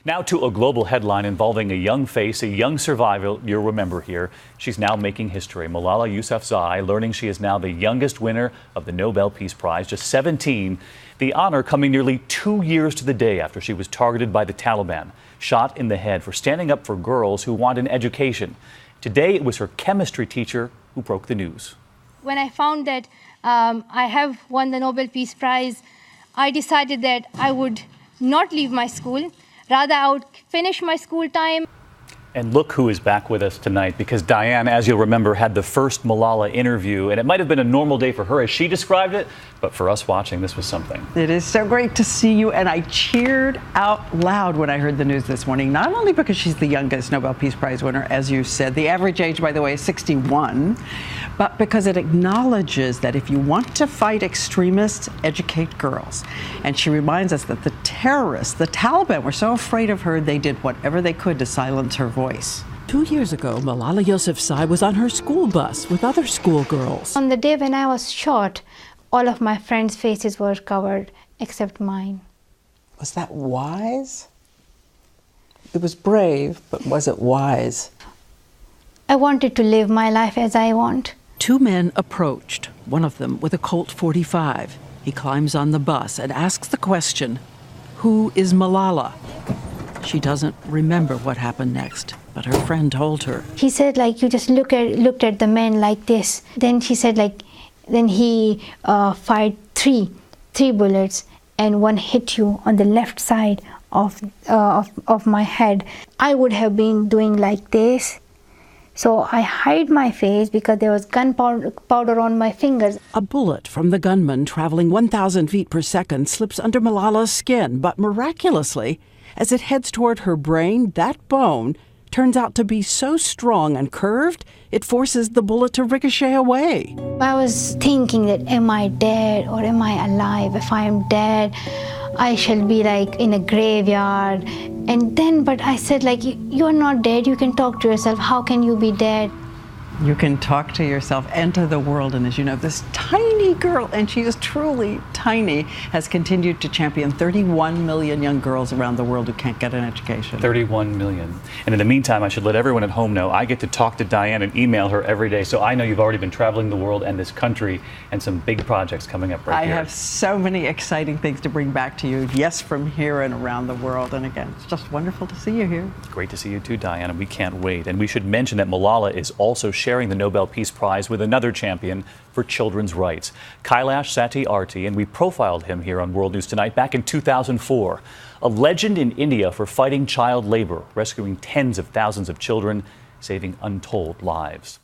Now to a global headline involving a young face, a young survivor you'll remember here. She's now making history. Malala Yousafzai, learning she is now the youngest winner of the Nobel Peace Prize, just 17. The honor coming nearly 2 years to the day after she was targeted by the Taliban, shot in the head for standing up for girls who want an education. Today it was her chemistry teacher who broke the news. When I found that I have won the Nobel Peace Prize, I decided that I would not leave my school. Rather, I would finish my school time. And look who is back with us tonight, because Diane, as you'll remember, had the first Malala interview, and it might have been a normal day for her as she described it, but for us watching, this was something. It is so great to see you, and I cheered out loud when I heard the news this morning, not only because she's the youngest Nobel Peace Prize winner, as you said, the average age, by the way, is 61, but because it acknowledges that if you want to fight extremists, educate girls. And she reminds us that the terrorists, the Taliban, were so afraid of her, they did whatever they could to silence her voice. 2 years ago, Malala Yousafzai was on her school bus with other schoolgirls. On the day when I was shot, all of my friends' faces were covered except mine. Was that wise? It was brave, but was it wise? I wanted to live my life as I want. 2 men approached, one of them with a Colt .45. He climbs on the bus and asks the question, "Who is Malala?" She doesn't remember what happened next, but her friend told her. He said, you just looked at the man like this. Then she said, then he fired three bullets, and one hit you on the left side of my head. I would have been doing like this. So I hide my face because there was gunpowder on my fingers. A bullet from the gunman traveling 1,000 feet per second slips under Malala's skin, but miraculously, as it heads toward her brain, that bone turns out to be so strong and curved, it forces the bullet to ricochet away. I was thinking that, am I dead or am I alive? If I am dead, I shall be in a graveyard. And then, but I said, you're not dead, you can talk to yourself. How can you be dead? You can talk to yourself and to the world, and as you know, this tiny girl, and she is truly tiny, has continued to champion 31 million young girls around the world who can't get an education. 31 million. And in the meantime, I should let everyone at home know I get to talk to Diane and email her every day, so I know you've already been traveling the world and this country, and some big projects coming up right here. I have so many exciting things to bring back to you, yes, from here and around the world, and again, it's just wonderful to see you here. Great to see you too, Diane, and we can't wait. And we should mention that Malala is also sharing the Nobel Peace Prize with another champion for children's rights, Kailash Satyarthi, and we profiled him here on World News Tonight back in 2004. A legend in India for fighting child labor, rescuing tens of thousands of children, saving untold lives.